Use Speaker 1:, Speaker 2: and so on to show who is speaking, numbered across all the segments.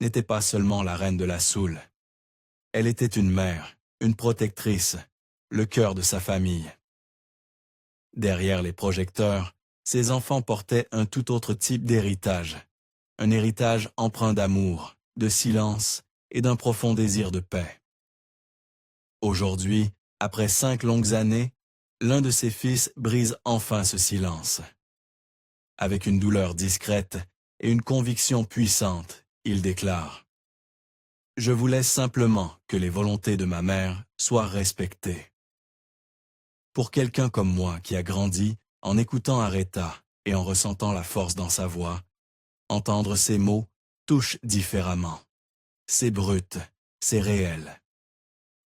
Speaker 1: n'était pas seulement la reine de la Soul. Elle était une mère, une protectrice, le cœur de sa famille. Derrière les projecteurs, ses enfants portaient un tout autre type d'héritage. Un héritage empreint d'amour, de silence et d'un profond désir de paix. Aujourd'hui, après 5 longues années, l'un de ses fils brise enfin ce silence. Avec une douleur discrète et une conviction puissante, il déclare « Je voulais simplement que les volontés de ma mère soient respectées. » Pour quelqu'un comme moi qui a grandi en écoutant Aretha et en ressentant la force dans sa voix, entendre ces mots touche différemment. C'est brut, c'est réel.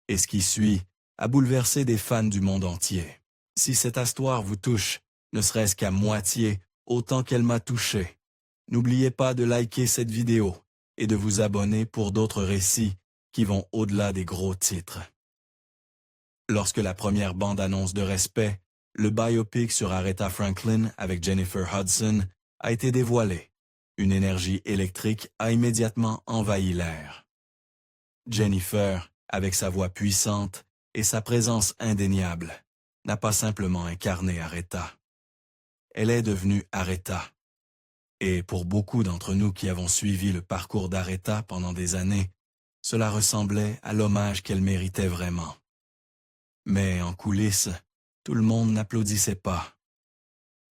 Speaker 1: Et ce qui suit a bouleversé des fans du monde entier. Si cette histoire vous touche, ne serait-ce qu'à moitié, autant qu'elle m'a touché, n'oubliez pas de liker cette vidéo et de vous abonner pour d'autres récits qui vont au-delà des gros titres. Lorsque la première bande-annonce de Respect, le biopic sur Aretha Franklin avec Jennifer Hudson, a été dévoilée, une énergie électrique a immédiatement envahi l'air. Jennifer, avec sa voix puissante et sa présence indéniable, n'a pas simplement incarné Aretha. Elle est devenue Aretha. Et pour beaucoup d'entre nous qui avons suivi le parcours d'Aretha pendant des années, cela ressemblait à l'hommage qu'elle méritait vraiment. Mais en coulisses, tout le monde n'applaudissait pas.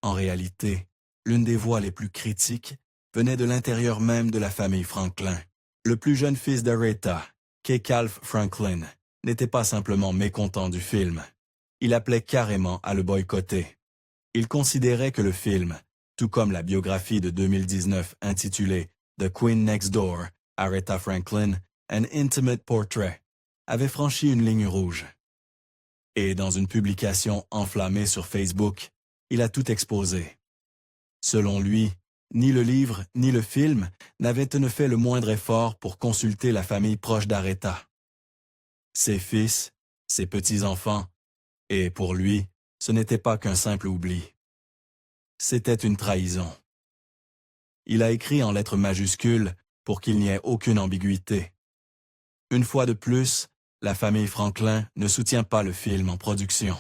Speaker 1: En réalité, l'une des voix les plus critiques venait de l'intérieur même de la famille Franklin. Le plus jeune fils d'Aretha, Kecalf Franklin, n'était pas simplement mécontent du film. Il appelait carrément à le boycotter. Il considérait que le film, tout comme la biographie de 2019 intitulée The Queen Next Door, Aretha Franklin, An Intimate Portrait, avait franchi une ligne rouge. Et dans une publication enflammée sur Facebook, il a tout exposé. Selon lui, ni le livre ni le film n'avaient fait le moindre effort pour consulter la famille proche d'Aretha. Ses fils, ses petits-enfants, et pour lui, ce n'était pas qu'un simple oubli. C'était une trahison. Il a écrit en lettres majuscules pour qu'il n'y ait aucune ambiguïté. Une fois de plus, la famille Franklin ne soutient pas le film en production.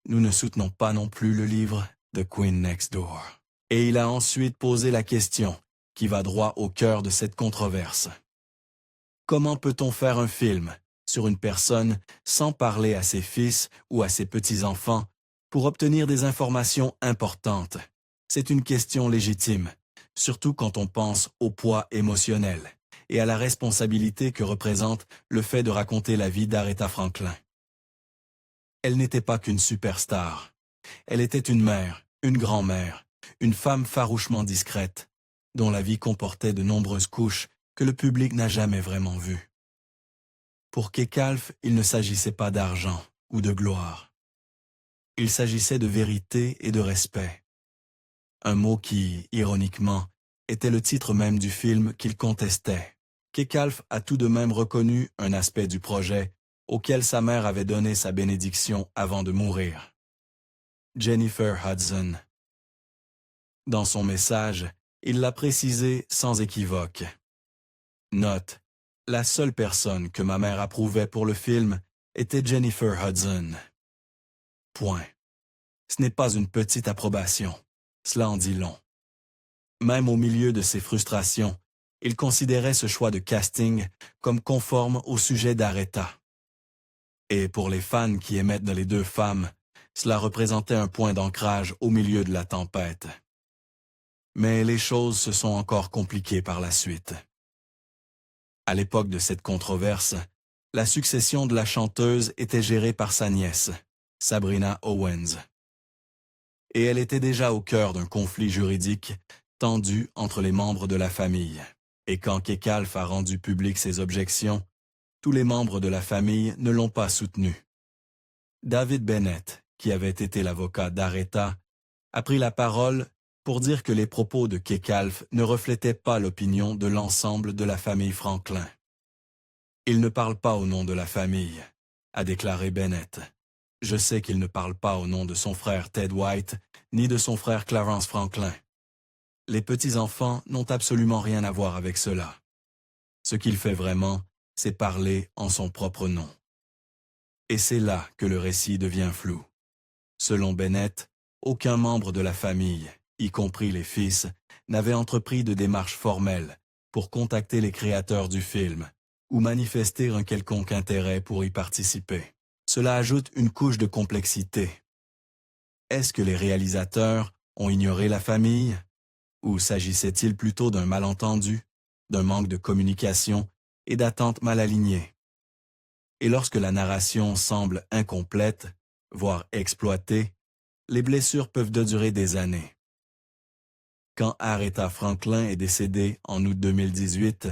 Speaker 1: Nous ne soutenons pas non plus le livre The Queen Next Door. Et il a ensuite posé la question qui va droit au cœur de cette controverse. Comment peut-on faire un film sur une personne sans parler à ses fils ou à ses petits-enfants pour obtenir des informations importantes? C'est une question légitime, surtout quand on pense au poids émotionnel et à la responsabilité que représente le fait de raconter la vie d'Aretha Franklin. Elle n'était pas qu'une superstar. Elle était une mère, une grand-mère, une femme farouchement discrète, dont la vie comportait de nombreuses couches que le public n'a jamais vraiment vues. Pour Kecalf, il ne s'agissait pas d'argent ou de gloire. Il s'agissait de vérité et de respect. Un mot qui, ironiquement, était le titre même du film qu'il contestait. Kecalf a tout de même reconnu un aspect du projet auquel sa mère avait donné sa bénédiction avant de mourir. Jennifer Hudson. Dans son message, il l'a précisé sans équivoque. Note, la seule personne que ma mère approuvait pour le film était Jennifer Hudson. Point. Ce n'est pas une petite approbation. Cela en dit long. Même au milieu de ses frustrations, il considérait ce choix de casting comme conforme au sujet d'Aretha. Et pour les fans qui émettent dans les deux femmes, cela représentait un point d'ancrage au milieu de la tempête. Mais les choses se sont encore compliquées par la suite. À l'époque de cette controverse, la succession de la chanteuse était gérée par sa nièce, Sabrina Owens. Et elle était déjà au cœur d'un conflit juridique tendu entre les membres de la famille. Et quand Kecalf a rendu public ses objections, tous les membres de la famille ne l'ont pas soutenu. David Bennett, qui avait été l'avocat d'Aretha, a pris la parole pour dire que les propos de Kecalf ne reflétaient pas l'opinion de l'ensemble de la famille Franklin. Il ne parle pas au nom de la famille, a déclaré Bennett. Je sais qu'il ne parle pas au nom de son frère Ted White, ni de son frère Clarence Franklin. Les petits-enfants n'ont absolument rien à voir avec cela. Ce qu'il fait vraiment, c'est parler en son propre nom. Et c'est là que le récit devient flou. Selon Bennett, aucun membre de la famille, y compris les fils, n'avait entrepris de démarche formelle pour contacter les créateurs du film ou manifester un quelconque intérêt pour y participer. Cela ajoute une couche de complexité. Est-ce que les réalisateurs ont ignoré la famille? Ou s'agissait-il plutôt d'un malentendu, d'un manque de communication et d'attentes mal alignées? Et lorsque la narration semble incomplète, voire exploitée, les blessures peuvent durer des années. Quand Aretha Franklin est décédée en août 2018,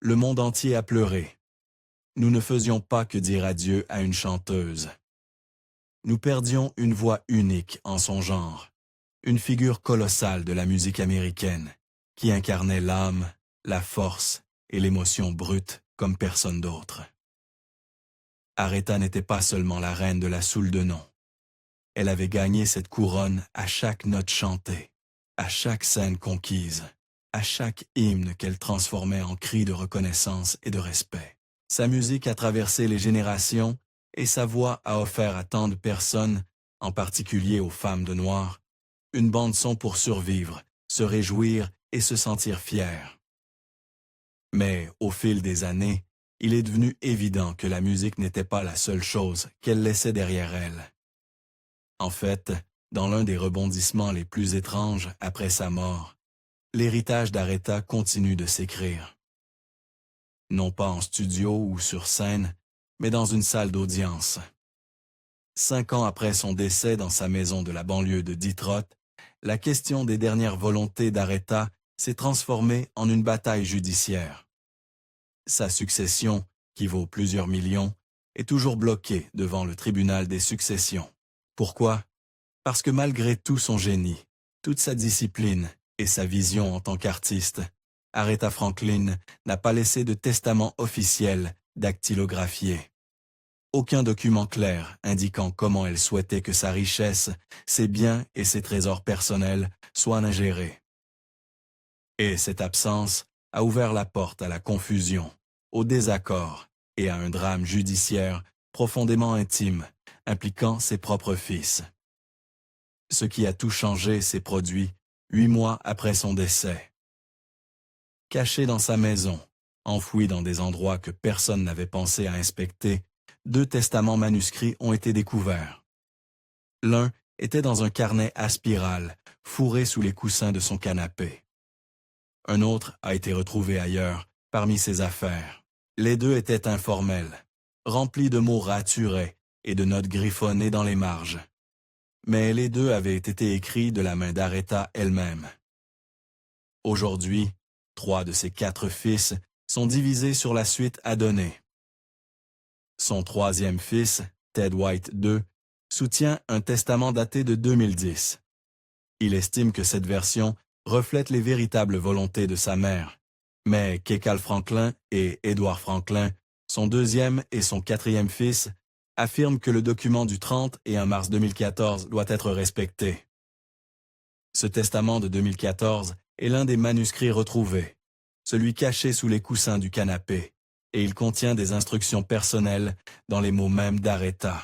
Speaker 1: le monde entier a pleuré. Nous ne faisions pas que dire adieu à une chanteuse. Nous perdions une voix unique en son genre, une figure colossale de la musique américaine, qui incarnait l'âme, la force et l'émotion brute comme personne d'autre. Aretha n'était pas seulement la reine de la soul de nom. Elle avait gagné cette couronne à chaque note chantée, à chaque scène conquise, à chaque hymne qu'elle transformait en cri de reconnaissance et de respect. Sa musique a traversé les générations et sa voix a offert à tant de personnes, en particulier aux femmes de noir, une bande-son pour survivre, se réjouir et se sentir fiers. Mais au fil des années, il est devenu évident que la musique n'était pas la seule chose qu'elle laissait derrière elle. En fait, dans l'un des rebondissements les plus étranges après sa mort, l'héritage d'Aretha continue de s'écrire. Non pas en studio ou sur scène, mais dans une salle d'audience. 5 ans après son décès dans sa maison de la banlieue de Detroit, la question des dernières volontés d'Aretha s'est transformée en une bataille judiciaire. Sa succession, qui vaut plusieurs millions, est toujours bloquée devant le tribunal des successions. Pourquoi? Parce que malgré tout son génie, toute sa discipline et sa vision en tant qu'artiste, Aretha Franklin n'a pas laissé de testament officiel dactylographié. Aucun document clair indiquant comment elle souhaitait que sa richesse, ses biens et ses trésors personnels soient ingérés. Et cette absence a ouvert la porte à la confusion, au désaccord et à un drame judiciaire profondément intime, impliquant ses propres fils. Ce qui a tout changé s'est produit 8 mois après son décès. Caché dans sa maison, enfoui dans des endroits que personne n'avait pensé à inspecter, 2 testaments manuscrits ont été découverts. L'un était dans un carnet à spirale, fourré sous les coussins de son canapé. Un autre a été retrouvé ailleurs, parmi ses affaires. Les 2 étaient informels, remplis de mots raturés et de notes griffonnées dans les marges. Mais les 2 avaient été écrits de la main d'Aretha elle-même. Aujourd'hui, 3 de ses 4 fils sont divisés sur la suite à donner. Son 3e fils, Ted White II, soutient un testament daté de 2010. Il estime que cette version reflète les véritables volontés de sa mère, mais Kecal Franklin et Edward Franklin, son 2e et son 4e fils, affirment que le document du 31 mars 2014 doit être respecté. Ce testament de 2014 est l'un des manuscrits retrouvés, celui caché sous les coussins du canapé, et il contient des instructions personnelles dans les mots mêmes d'Aretha.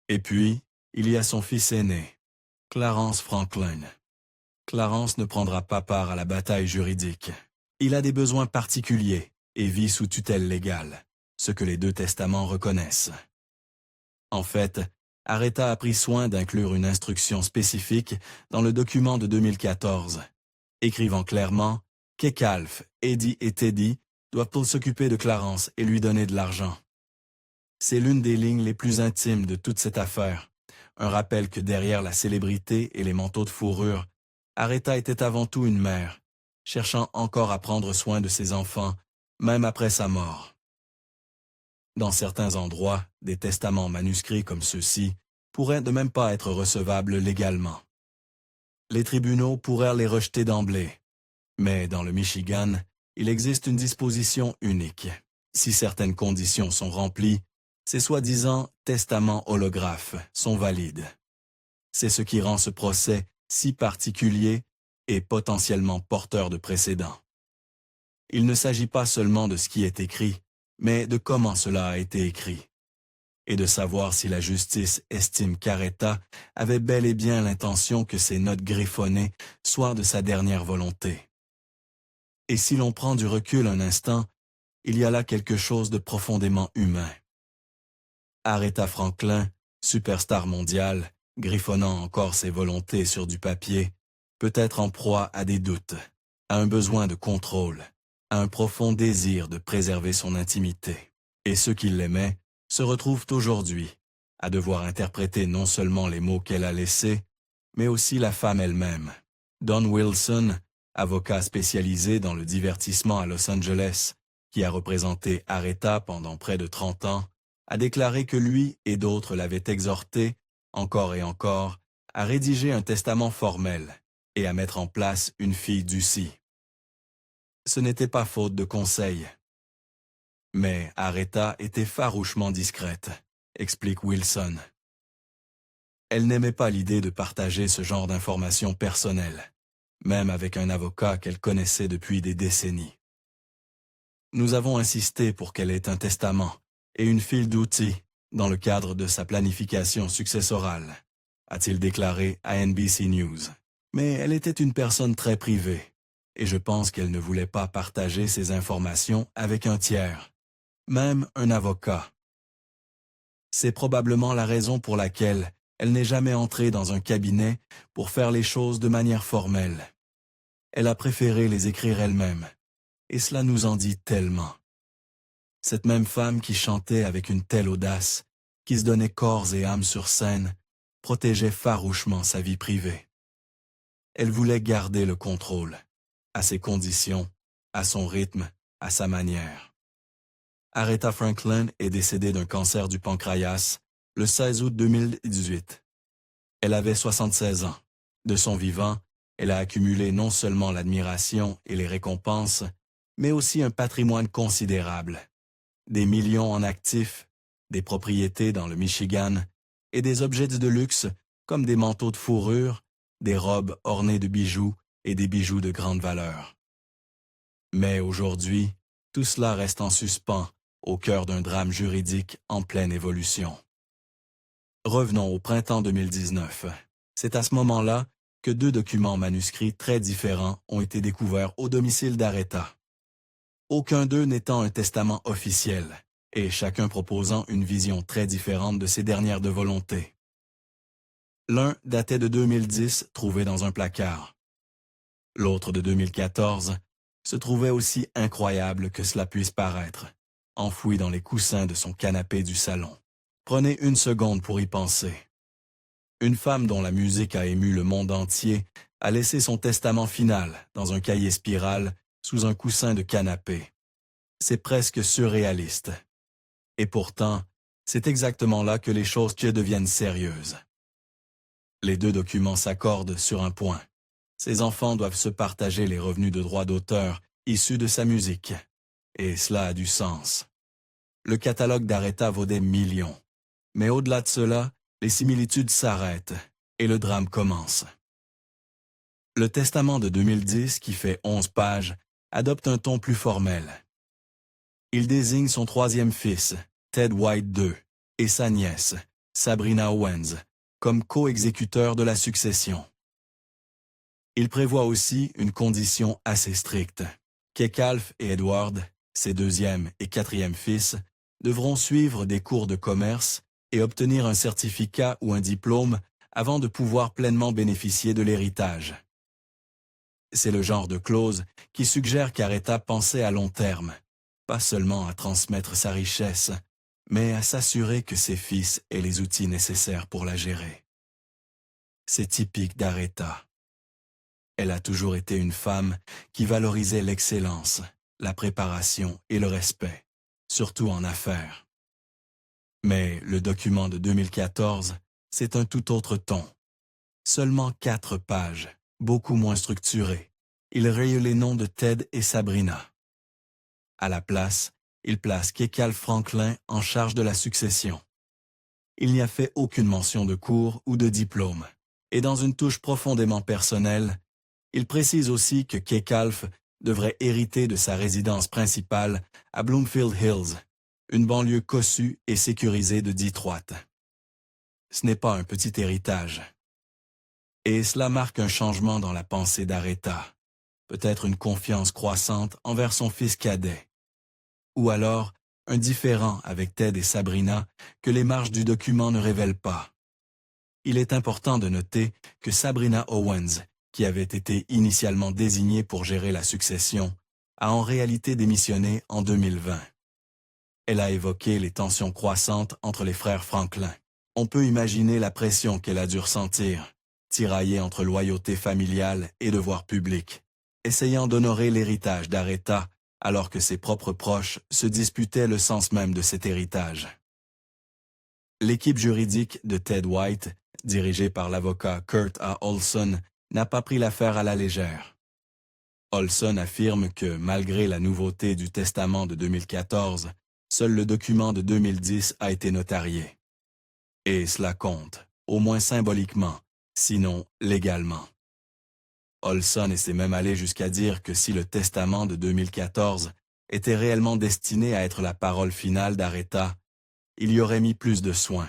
Speaker 1: Et puis, il y a son fils aîné, Clarence Franklin. Clarence ne prendra pas part à la bataille juridique. Il a des besoins particuliers et vit sous tutelle légale, ce que les 2 testaments reconnaissent. En fait, Aretha a pris soin d'inclure une instruction spécifique dans le document de 2014, écrivant clairement qu'Ecalf, Eddie et Teddy doivent s'occuper de Clarence et lui donner de l'argent. C'est l'une des lignes les plus intimes de toute cette affaire, un rappel que derrière la célébrité et les manteaux de fourrure, Aretha était avant tout une mère, cherchant encore à prendre soin de ses enfants, même après sa mort. Dans certains endroits, des testaments manuscrits comme ceux-ci pourraient de même pas être recevables légalement. Les tribunaux pourraient les rejeter d'emblée. Mais dans le Michigan, il existe une disposition unique. Si certaines conditions sont remplies, ces soi-disant testaments holographes sont valides. C'est ce qui rend ce procès si particulier et potentiellement porteur de précédents. Il ne s'agit pas seulement de ce qui est écrit, mais de comment cela a été écrit, et de savoir si la justice estime qu'Aretha avait bel et bien l'intention que ces notes griffonnées soient de sa dernière volonté. Et si l'on prend du recul un instant, il y a là quelque chose de profondément humain. Aretha Franklin, superstar mondiale, griffonnant encore ses volontés sur du papier, peut être en proie à des doutes, à un besoin de contrôle, à un profond désir de préserver son intimité. Et ceux qui l'aimaient se retrouvent aujourd'hui à devoir interpréter non seulement les mots qu'elle a laissés, mais aussi la femme elle-même. Don Wilson, avocat spécialisé dans le divertissement à Los Angeles, qui a représenté Aretha pendant près de 30 ans, a déclaré que lui et d'autres l'avaient exhorté, encore et encore, à rédiger un testament formel et à mettre en place une fiducie. Ce n'était pas faute de conseils. Mais Aretha était farouchement discrète, explique Wilson. Elle n'aimait pas l'idée de partager ce genre d'informations personnelles, même avec un avocat qu'elle connaissait depuis des décennies. Nous avons insisté pour qu'elle ait un testament et une file d'outils dans le cadre de sa planification successorale, a-t-il déclaré à NBC News. Mais elle était une personne très privée, et je pense qu'elle ne voulait pas partager ces informations avec un tiers, même un avocat. C'est probablement la raison pour laquelle elle n'est jamais entrée dans un cabinet pour faire les choses de manière formelle. Elle a préféré les écrire elle-même, et cela nous en dit tellement. Cette même femme qui chantait avec une telle audace, qui se donnait corps et âme sur scène, protégeait farouchement sa vie privée. Elle voulait garder le contrôle, à ses conditions, à son rythme, à sa manière. Aretha Franklin est décédée d'un cancer du pancréas le 16 août 2018. Elle avait 76 ans. De son vivant, elle a accumulé non seulement l'admiration et les récompenses, mais aussi un patrimoine considérable. Des millions en actifs, des propriétés dans le Michigan et des objets de luxe comme des manteaux de fourrure, des robes ornées de bijoux et des bijoux de grande valeur. Mais aujourd'hui, tout cela reste en suspens au cœur d'un drame juridique en pleine évolution. Revenons au printemps 2019. C'est à ce moment-là que 2 documents manuscrits très différents ont été découverts au domicile d'Aretha. Aucun d'eux n'étant un testament officiel, et chacun proposant une vision très différente de ses dernières de volonté. L'un datait de 2010, trouvé dans un placard. L'autre de 2014 se trouvait aussi incroyable que cela puisse paraître, enfoui dans les coussins de son canapé du salon. Prenez une seconde pour y penser. Une femme dont la musique a ému le monde entier a laissé son testament final dans un cahier spirale sous un coussin de canapé. C'est presque surréaliste. Et pourtant, c'est exactement là que les choses deviennent sérieuses. Les 2 documents s'accordent sur un point. Ses enfants doivent se partager les revenus de droits d'auteur issus de sa musique. Et cela a du sens. Le catalogue d'Aretha vaut des millions. Mais au-delà de cela, les similitudes s'arrêtent et le drame commence. Le testament de 2010, qui fait 11 pages, adopte un ton plus formel. Il désigne son 3e fils, Ted White II, et sa nièce, Sabrina Owens, comme co-exécuteurs de la succession. Il prévoit aussi une condition assez stricte. Kecalf et Edward, ses 2e et 4e fils, devront suivre des cours de commerce et obtenir un certificat ou un diplôme avant de pouvoir pleinement bénéficier de l'héritage. C'est le genre de clause qui suggère qu'Aretha pensait à long terme, pas seulement à transmettre sa richesse, mais à s'assurer que ses fils aient les outils nécessaires pour la gérer. C'est typique d'Aretha. Elle a toujours été une femme qui valorisait l'excellence, la préparation et le respect, surtout en affaires. Mais le document de 2014, c'est un tout autre ton. Seulement 4 pages, beaucoup moins structurées. Il raye les noms de Ted et Sabrina. À la place, il place Kecalf Franklin en charge de la succession. Il n'y a fait aucune mention de cours ou de diplôme. Et dans une touche profondément personnelle, il précise aussi que Kecalf devrait hériter de sa résidence principale à Bloomfield Hills, une banlieue cossue et sécurisée de Detroit. Ce n'est pas un petit héritage. Et cela marque un changement dans la pensée d'Aretha, peut-être une confiance croissante envers son fils cadet, ou alors un différend avec Ted et Sabrina que les marges du document ne révèlent pas. Il est important de noter que Sabrina Owens, qui avait été initialement désignée pour gérer la succession, a en réalité démissionné en 2020. Elle a évoqué les tensions croissantes entre les frères Franklin. On peut imaginer la pression qu'elle a dû ressentir, tiraillée entre loyauté familiale et devoir public, essayant d'honorer l'héritage d'Aretha alors que ses propres proches se disputaient le sens même de cet héritage. L'équipe juridique de Ted White, dirigée par l'avocat Kurt A. Olson, n'a pas pris l'affaire à la légère. Olson affirme que, malgré la nouveauté du testament de 2014, seul le document de 2010 a été notarié. Et cela compte, au moins symboliquement, sinon légalement. Olson essaie même allé jusqu'à dire que si le testament de 2014 était réellement destiné à être la parole finale d'Aretha, il y aurait mis plus de soin.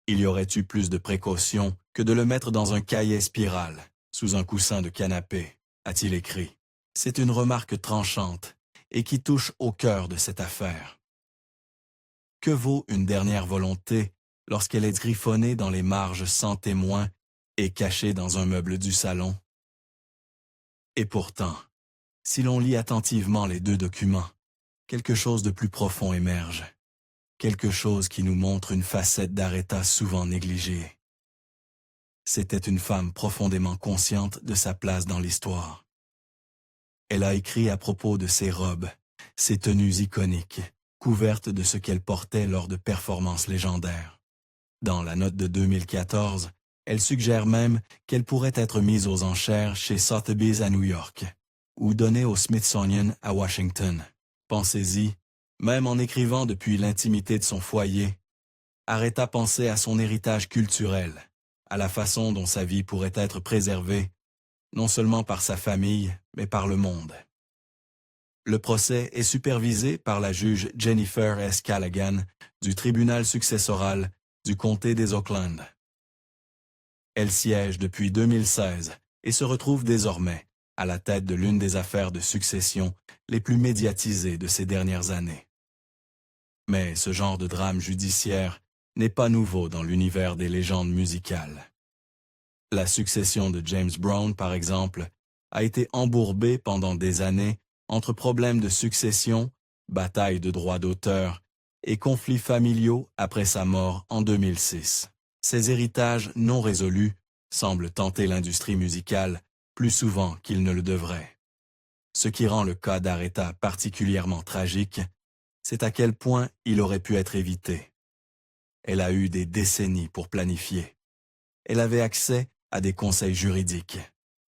Speaker 1: Il y aurait eu plus de précautions que de le mettre dans un cahier spirale, sous un coussin de canapé, a-t-il écrit. C'est une remarque tranchante et qui touche au cœur de cette affaire. Que vaut une dernière volonté lorsqu'elle est griffonnée dans les marges sans témoin et cachée dans un meuble du salon? Et pourtant, si l'on lit attentivement les deux documents, quelque chose de plus profond émerge. Quelque chose qui nous montre une facette d'Aretha souvent négligée. C'était une femme profondément consciente de sa place dans l'histoire. Elle a écrit à propos de ses robes, ses tenues iconiques, couvertes de ce qu'elle portait lors de performances légendaires. Dans la note de 2014, elle suggère même qu'elle pourrait être mise aux enchères chez Sotheby's à New York, ou donnée au Smithsonian à Washington. Pensez-y, même en écrivant depuis l'intimité de son foyer, Aretha pensait à son héritage culturel, à la façon dont sa vie pourrait être préservée, non seulement par sa famille, mais par le monde. Le procès est supervisé par la juge Jennifer S. Callaghan du tribunal successoral du comté des Oakland. Elle siège depuis 2016 et se retrouve désormais à la tête de l'une des affaires de succession les plus médiatisées de ces dernières années. Mais ce genre de drame judiciaire n'est pas nouveau dans l'univers des légendes musicales. La succession de James Brown, par exemple, a été embourbée pendant des années entre problèmes de succession, batailles de droits d'auteur et conflits familiaux après sa mort en 2006. Ces héritages non résolus semblent tenter l'industrie musicale plus souvent qu'ils ne le devraient. Ce qui rend le cas d'Aretha particulièrement tragique, c'est à quel point il aurait pu être évité. Elle a eu des décennies pour planifier. Elle avait accès à des conseils juridiques.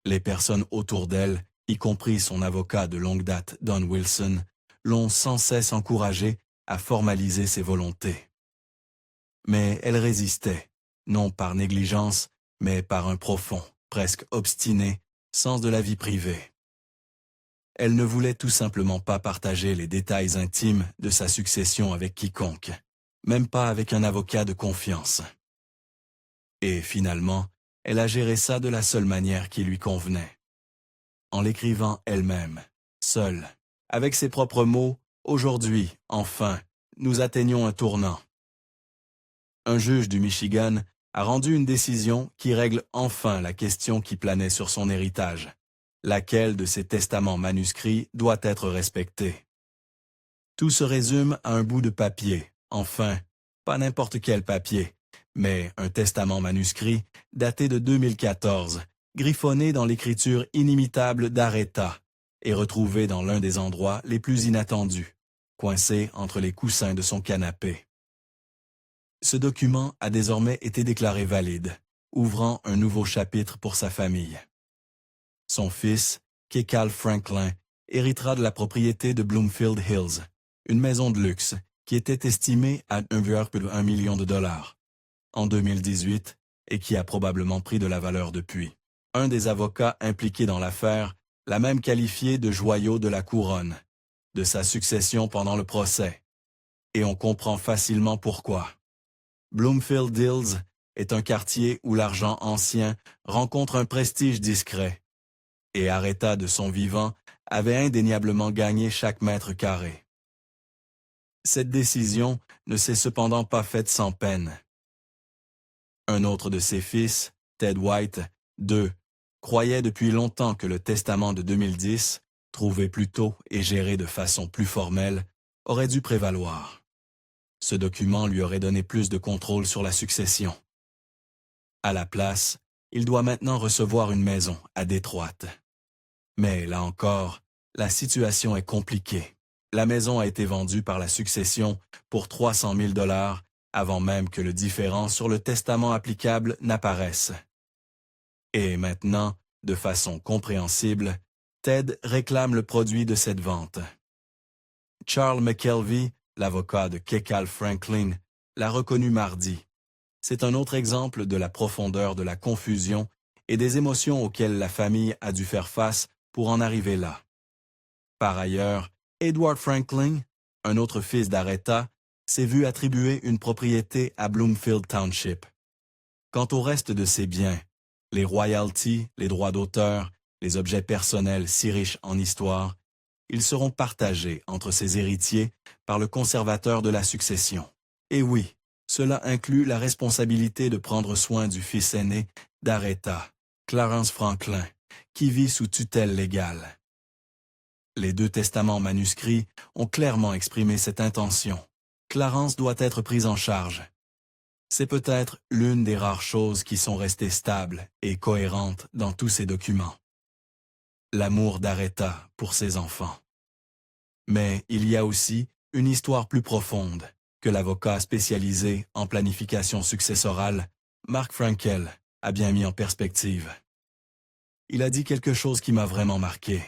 Speaker 1: Les personnes autour d'elle, y compris son avocat de longue date, Don Wilson, l'ont sans cesse encouragée à formaliser ses volontés. Mais elle résistait, non par négligence, mais par un profond, presque obstiné, sens de la vie privée. Elle ne voulait tout simplement pas partager les détails intimes de sa succession avec quiconque, même pas avec un avocat de confiance. Et finalement, elle a géré ça de la seule manière qui lui convenait. En l'écrivant elle-même, seule, avec ses propres mots, « Aujourd'hui, enfin, nous atteignons un tournant ». Un juge du Michigan a rendu une décision qui règle enfin la question qui planait sur son héritage. Laquelle de ces testaments manuscrits doit être respectée? Tout se résume à un bout de papier, enfin, pas n'importe quel papier, mais un testament manuscrit daté de 2014, griffonné dans l'écriture inimitable d'Aretha et retrouvé dans l'un des endroits les plus inattendus, coincé entre les coussins de son canapé. Ce document a désormais été déclaré valide, ouvrant un nouveau chapitre pour sa famille. Son fils, Kekal Franklin, héritera de la propriété de Bloomfield Hills, une maison de luxe qui était estimée à 1,1 million de dollars en 2018 et qui a probablement pris de la valeur depuis. Un des avocats impliqués dans l'affaire l'a même qualifié de joyau de la couronne, de sa succession pendant le procès. Et on comprend facilement pourquoi. Bloomfield Hills est un quartier où l'argent ancien rencontre un prestige discret. Et Aretha, de son vivant, avait indéniablement gagné chaque mètre carré. Cette décision ne s'est cependant pas faite sans peine. Un autre de ses fils, Ted White, II, croyait depuis longtemps que le testament de 2010, trouvé plus tôt et géré de façon plus formelle, aurait dû prévaloir. Ce document lui aurait donné plus de contrôle sur la succession. À la place, il doit maintenant recevoir une maison à Détroit. Mais là encore, la situation est compliquée. La maison a été vendue par la succession pour 300 000 $ avant même que le différend sur le testament applicable n'apparaisse. Et maintenant, de façon compréhensible, Ted réclame le produit de cette vente. Charles McKelvey, l'avocat de Kecal Franklin, l'a reconnu mardi. C'est un autre exemple de la profondeur de la confusion et des émotions auxquelles la famille a dû faire face pour en arriver là. Par ailleurs, Edward Franklin, un autre fils d'Aretha, s'est vu attribuer une propriété à Bloomfield Township. Quant au reste de ses biens, les royalties, les droits d'auteur, les objets personnels si riches en histoire, ils seront partagés entre ses héritiers par le conservateur de la succession. Et oui, cela inclut la responsabilité de prendre soin du fils aîné d'Aretha, Clarence Franklin, qui vit sous tutelle légale. Les 2 testaments manuscrits ont clairement exprimé cette intention. Clarence doit être prise en charge. C'est peut-être l'une des rares choses qui sont restées stables et cohérentes dans tous ces documents. L'amour d'Aretha pour ses enfants. Mais il y a aussi une histoire plus profonde que l'avocat spécialisé en planification successorale, Mark Frankel, a bien mis en perspective. Il a dit quelque chose qui m'a vraiment marqué.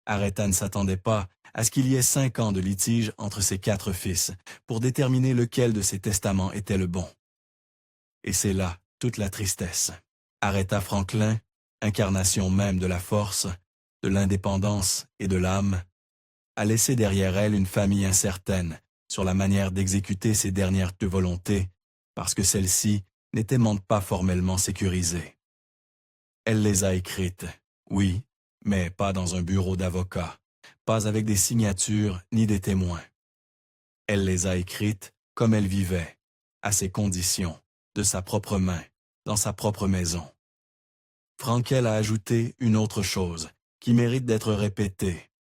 Speaker 1: Aretha ne s'attendait pas à ce qu'il y ait 5 ans de litige entre ses 4 fils pour déterminer lequel de ses testaments était le bon. Et c'est là toute la tristesse. Aretha Franklin, incarnation même de la force, de l'indépendance et de l'âme, a laissé derrière elle une famille incertaine sur la manière d'exécuter ses dernières 2 volontés, parce que celles-ci n'étaient même pas formellement sécurisées. Elle les a écrites, oui, mais pas dans un bureau d'avocat, pas avec des signatures ni des témoins. Elle les a écrites comme elle vivait, à ses conditions, de sa propre main, dans sa propre maison. Frankel a ajouté une autre chose qui mérite d'être répétée.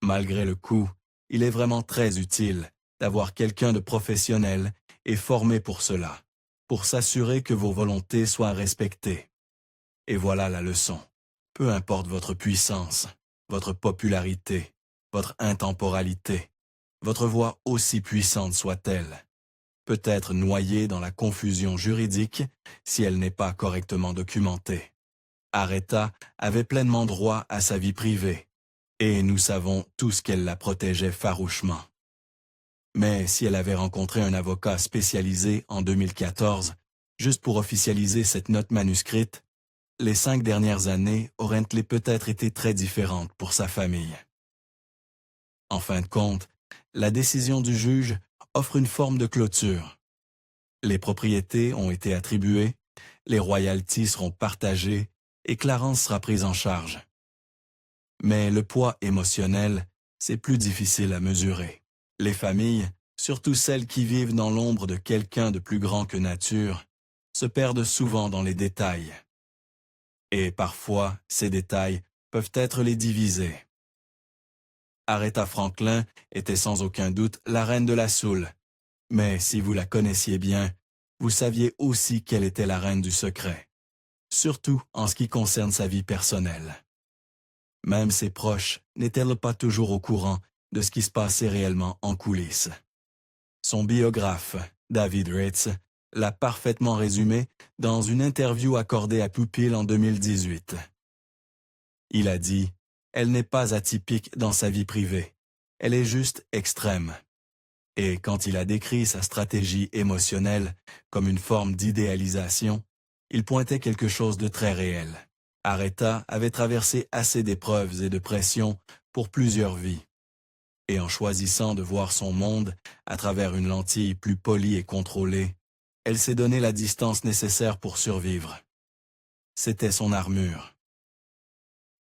Speaker 1: Malgré le coût, il est vraiment très utile d'avoir quelqu'un de professionnel et formé pour cela, pour s'assurer que vos volontés soient respectées. Et voilà la leçon. Peu importe votre puissance, votre popularité, votre intemporalité, votre voix aussi puissante soit-elle, peut être noyée dans la confusion juridique si elle n'est pas correctement documentée. Aretha avait pleinement droit à sa vie privée, et nous savons tous qu'elle la protégeait farouchement. Mais si elle avait rencontré un avocat spécialisé en 2014, juste pour officialiser cette note manuscrite, les 5 dernières années auraient peut-être été très différentes pour sa famille. En fin de compte, la décision du juge offre une forme de clôture. Les propriétés ont été attribuées, les royalties seront partagées et Clarence sera prise en charge. Mais le poids émotionnel, c'est plus difficile à mesurer. Les familles, surtout celles qui vivent dans l'ombre de quelqu'un de plus grand que nature, se perdent souvent dans les détails. Et parfois, ces détails peuvent être les diviser. Aretha Franklin était sans aucun doute la reine de la soul, mais si vous la connaissiez bien, vous saviez aussi qu'elle était la reine du secret, surtout en ce qui concerne sa vie personnelle. Même ses proches n'étaient pas toujours au courant de ce qui se passait réellement en coulisses. Son biographe, David Ritz, l'a parfaitement résumé dans une interview accordée à Pupil en 2018. Il a dit « Elle n'est pas atypique dans sa vie privée, elle est juste extrême. » Et quand il a décrit sa stratégie émotionnelle comme une forme d'idéalisation, il pointait quelque chose de très réel. Aretha avait traversé assez d'épreuves et de pressions pour plusieurs vies. Et en choisissant de voir son monde à travers une lentille plus polie et contrôlée, elle s'est donné la distance nécessaire pour survivre. C'était son armure.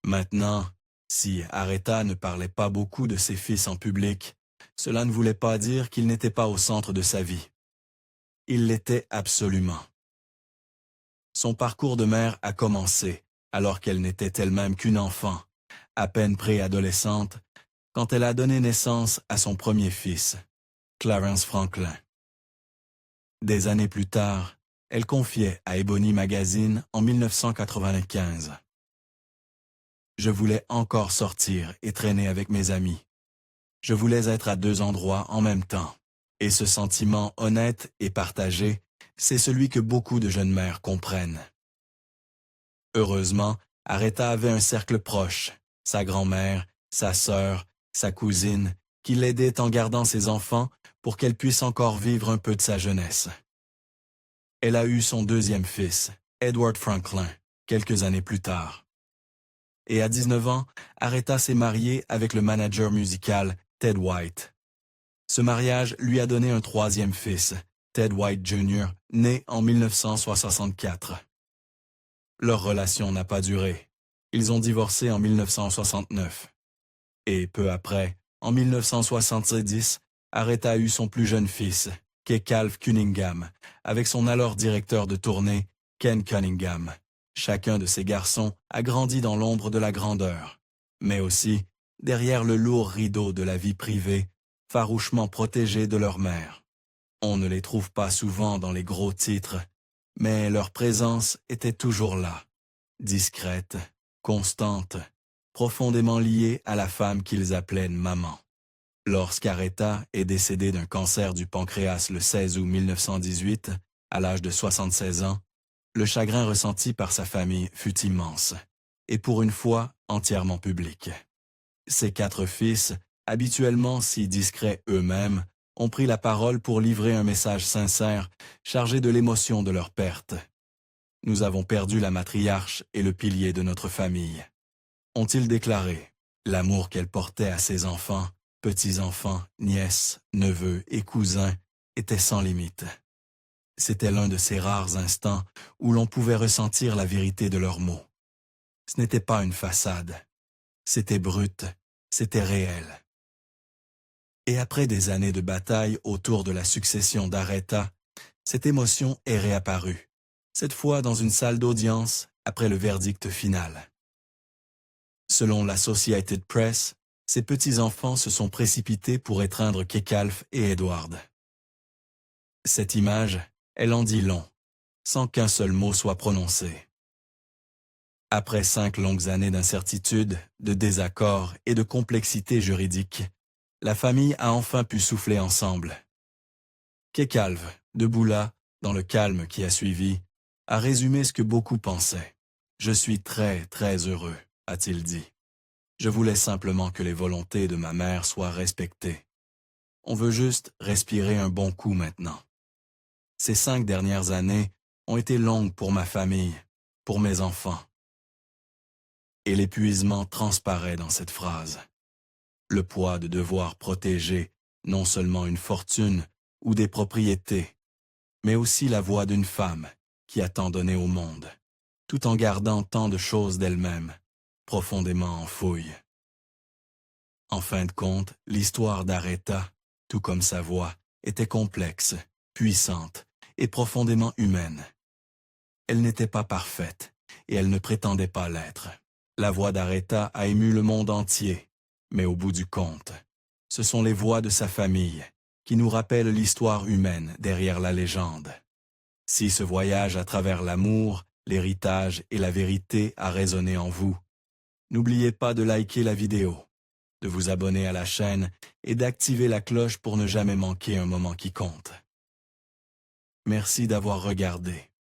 Speaker 1: Maintenant, si Aretha ne parlait pas beaucoup de ses fils en public, cela ne voulait pas dire qu'il n'était pas au centre de sa vie. Il l'était absolument. Son parcours de mère a commencé alors qu'elle n'était elle-même qu'une enfant, à peine préadolescente, quand elle a donné naissance à son premier fils, Clarence Franklin. Des années plus tard, elle confiait à Ebony Magazine en 1995. Je voulais encore sortir et traîner avec mes amis. Je voulais être à deux endroits en même temps. Et ce sentiment honnête et partagé, c'est celui que beaucoup de jeunes mères comprennent. Heureusement, Aretha avait un cercle proche, sa grand-mère, sa sœur, sa cousine, qui l'aidaient en gardant ses enfants pour qu'elle puisse encore vivre un peu de sa jeunesse. Elle a eu son deuxième fils, Edward Franklin, quelques années plus tard. Et à 19 ans, Aretha s'est mariée avec le manager musical Ted White. Ce mariage lui a donné un troisième fils, Ted White Jr., né en 1964. Leur relation n'a pas duré. Ils ont divorcé en 1969. Et peu après, en 1970, Aretha a eu son plus jeune fils, Kecalf Cunningham, avec son alors directeur de tournée, Ken Cunningham. Chacun de ces garçons a grandi dans l'ombre de la grandeur, mais aussi derrière le lourd rideau de la vie privée, farouchement protégés de leur mère. On ne les trouve pas souvent dans les gros titres, mais leur présence était toujours là, discrète, constante, profondément liée à la femme qu'ils appelaient maman. Lorsqu'Aretha est décédée d'un cancer du pancréas le 16 août 1918, à l'âge de 76 ans, le chagrin ressenti par sa famille fut immense, et pour une fois entièrement public. Ses 4 fils, habituellement si discrets eux-mêmes, ont pris la parole pour livrer un message sincère, chargé de l'émotion de leur perte. Nous avons perdu la matriarche et le pilier de notre famille. Ont-ils déclaré, l'amour qu'elle portait à ses enfants, petits-enfants, nièces, neveux et cousins, était sans limite. C'était l'un de ces rares instants où l'on pouvait ressentir la vérité de leurs mots. Ce n'était pas une façade. C'était brut, c'était réel. Et après des années de bataille autour de la succession d'Aretha, cette émotion est réapparue, cette fois dans une salle d'audience après le verdict final. Selon l'Associated Press, ses petits-enfants se sont précipités pour étreindre Kecalf et Edward. Cette image, elle en dit long, sans qu'un seul mot soit prononcé. Après 5 longues années d'incertitude, de désaccord et de complexité juridique, la famille a enfin pu souffler ensemble. Kecalf, debout là, dans le calme qui a suivi, a résumé ce que beaucoup pensaient. « Je suis très, très heureux », a-t-il dit. « Je voulais simplement que les volontés de ma mère soient respectées. On veut juste respirer un bon coup maintenant. Ces 5 dernières années ont été longues pour ma famille, pour mes enfants. » Et l'épuisement transparaît dans cette phrase. Le poids de devoir protéger non seulement une fortune ou des propriétés, mais aussi la voix d'une femme qui a tant donné au monde, tout en gardant tant de choses d'elle-même, profondément enfouies. En fin de compte, l'histoire d'Aretha, tout comme sa voix, était complexe, puissante et profondément humaine. Elle n'était pas parfaite et elle ne prétendait pas l'être. La voix d'Aretha a ému le monde entier, mais au bout du compte, ce sont les voix de sa famille qui nous rappellent l'histoire humaine derrière la légende. Si ce voyage à travers l'amour, l'héritage et la vérité a résonné en vous, n'oubliez pas de liker la vidéo, de vous abonner à la chaîne et d'activer la cloche pour ne jamais manquer un moment qui compte. Merci d'avoir regardé.